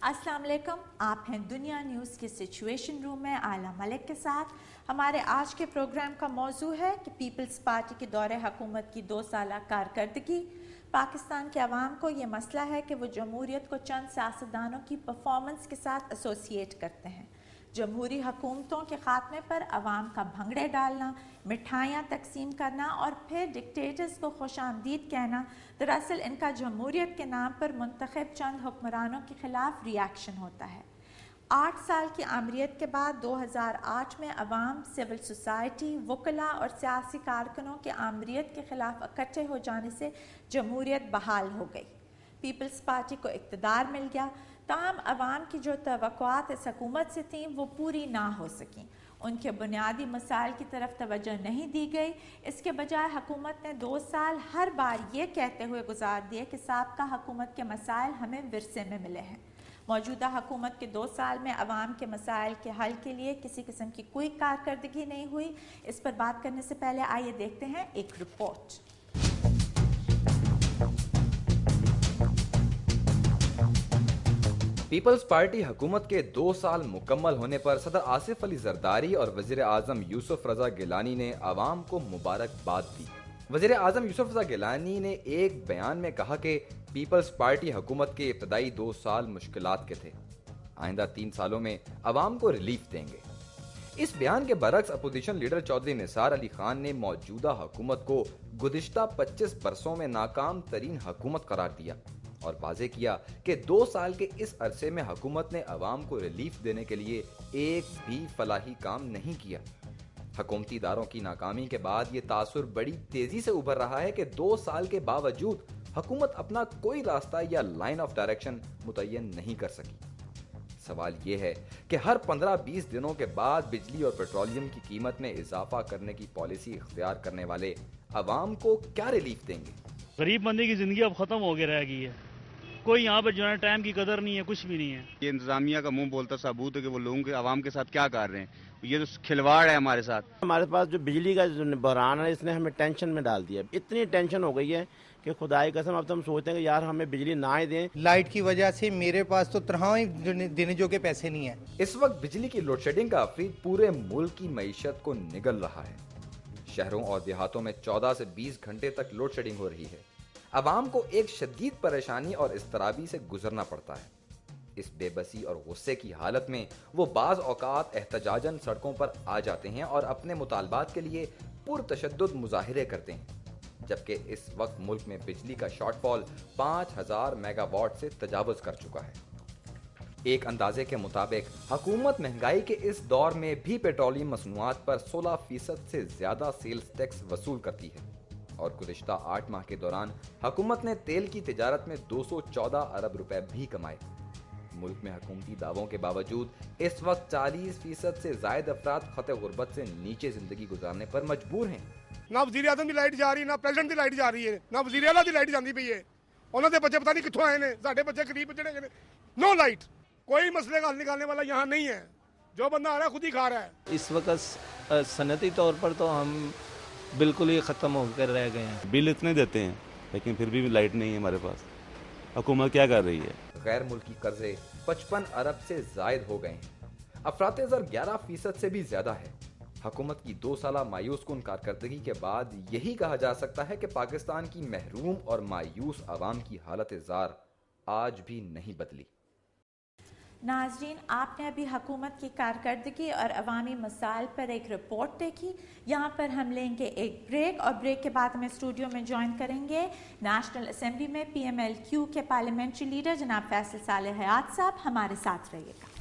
अस्सलाम वालेकुम, आप हैं दुनिया न्यूज़ के सिचुएशन रूम में आला मलिक के साथ। हमारे आज के प्रोग्राम का मौजू है कि पीपल्स पार्टी के दौरे हुकूमत की 2 साल कारकर्दगी। पाकिस्तान के अवाम को ये मसला है कि वो जमहूरियत को चंद सियासतदानों की परफॉर्मेंस के साथ एसोसिएट करते हैं। जमहूरी हुकूमतों के खात्मे पर अवाम का भंगड़े डालना, मिठाइयाँ तकसीम करना और फिर डिक्टेटर्स को खुशामदीद कहना दरअसल इनका जमहूरियत के नाम पर मुंतखब चंद हुक्मरानों के खिलाफ रिएक्शन होता है। 8 साल की आमरीत के बाद 2008 में अवाम, सिविल सोसाइटी, वकला और सियासी कारकुनों के आमरीत के खिलाफ इकट्ठे हो जाने से जमहूरियत बहाल हो गई। पीपल्स पार्टी को इक़्तिदार मिल गया, ताहम अवाम की जो तवक्कुआत इस हुकूमत से थीं वो पूरी ना हो सकें। उनके बुनियादी मसाइल की तरफ तवज्जो नहीं दी गई। इसके बजाय हुकूमत ने 2 साल हर बार ये कहते हुए गुजार दिए कि साबका हुकूमत के मसाइल हमें विरसे में मिले हैं। मौजूदा हुकूमत के 2 साल में अवाम के मसाइल के हल के लिए किसी किस्म की कोई कारकर्दगी नहीं हुई। इस पर बात करने से पहले आइए देखते हैं एक रिपोर्ट। पीपल्स पार्टी हुकूमत के 2 साल मुकम्मल होने पर सदर आसिफ अली जरदारी और वजीर आजम यूसुफ रजा गिलानी ने आवाम को मुबारकबाद दी। वजीर आजम यूसुफ रजा गिलानी ने एक बयान में कहा कि पीपल्स पार्टी हुकूमत के इब्तदाई 2 साल मुश्किलात के थे, आइंदा 3 सालों में अवाम को रिलीफ देंगे। इस बयान के बरक्स अपोजिशन लीडर चौधरी निसार अली खान ने मौजूदा हुकूमत को गुज़िश्ता 25 बरसों में नाकाम तरीन हुकूमत करार दिया और वाज़े किया कि 2 साल के इस अरसे में हुकूमत ने अवाम को रिलीफ देने के लिए एक भी फलाही काम नहीं किया। हुकूमती इदारों की नाकामी के बाद ये तासुर बड़ी तेजी से उभर रहा है कि 2 साल के बावजूद हुकूमत अपना कोई रास्ता या लाइन ऑफ डायरेक्शन मुतय्यन नहीं कर सकी। सवाल ये है कि हर 15-20 दिनों के बाद बिजली और पेट्रोलियम की कीमत में इजाफा करने की पॉलिसी इख्तियार करने वाले अवाम को क्या रिलीफ देंगे? गरीब बंदे की जिंदगी अब खत्म हो गई रह गई है। कोई यहाँ पर जो है टाइम की कदर नहीं है, कुछ भी नहीं है। ये इंतजामिया का मुंह बोलता सबूत है कि वो लोगों के आवाम के साथ क्या कर रहे हैं। ये तो खिलवाड़ है हमारे साथ। हमारे पास जो बिजली का जो बहरान है इसने हमें टेंशन में डाल दिया। इतनी टेंशन हो गई है कि खुदाई कसम अब तो हम सोचते हैं कि यार हमें बिजली ना ही दें। लाइट की वजह से मेरे पास तो तरह देने जो के पैसे नहीं है। इस वक्त बिजली की लोड शेडिंग का अफरीद पूरे मुल्क की मईशत को निगल रहा है। शहरों और देहातों में 14 से 20 घंटे तक लोड शेडिंग हो रही है। अवाम को एक शदीद परेशानी और इस्तराबी से गुजरना पड़ता है। इस बेबसी और गुस्से की हालत में वो बाज औकात एहतजाजन सड़कों पर आ जाते हैं और अपने मुतालबात के लिए पुरतशद्दुद मुजाहिरे करते हैं, जबकि इस वक्त मुल्क में बिजली का शॉर्टफॉल 5000 मेगावाट से तजावुज कर चुका है। एक अंदाजे के मुताबिक हुकूमत महंगाई के इस दौर में भी पेट्रोलियम मसनूआत पर 16% से ज्यादा सेल्स टैक्स वसूल करती है और गुज़िश्ता 8 माह के दौरान हुकूमत ने तेल की तिजारत में 214 अरब रुपए भी कमाए। मुल्क में हुकूमती दावों के बावजूद इस वक्त 40% से ज्यादा अफराद खते गुर्बत से नीचे जिंदगी गुजारने पर मजबूर हैं। ना वज़ीर आज़म की लाइट जा रही, ना प्रेसिडेंट की लाइट जा रही है, ना वज़ीर आला की लाइट जाती पई है। उन्होंने बच्चे पता नहीं कितों आए ने, साडे बच्चे गरीब जेडे नो लाइट। कोई मसले का हल निकालने वाला यहाँ नहीं है। जो बंदा आ रहा है खुद ही खा रहा है। इस वक्त सनती तौर पर तो हम बिल्कुल ही ख़त्म होकर रह गए हैं। बिल इतने देते हैं लेकिन फिर भी लाइट नहीं है हमारे पास। हुकूमत क्या कर रही है? गैर मुल्की कर्जे 55 अरब से जायद हो गए हैं। अफराते ज़र 11% से भी ज्यादा है। हुकूमत की 2 साला मायूस कुन कारकर्दगी के बाद यही कहा जा सकता है कि पाकिस्तान की महरूम और मायूस अवाम की हालत ज़ार आज भी नहीं बदली। नाज़रीन, आपने अभी हुकूमत की कारकर्दगी और अवामी मसाइल पर एक रिपोर्ट देखी। यहाँ पर हम लेंगे एक ब्रेक और ब्रेक के बाद हमें स्टूडियो में ज्वाइन करेंगे नेशनल असेंबली में PMLQ के पार्लियामेंट्री लीडर जनाब फैसल साले हयात साहब। हमारे साथ रहिएगा।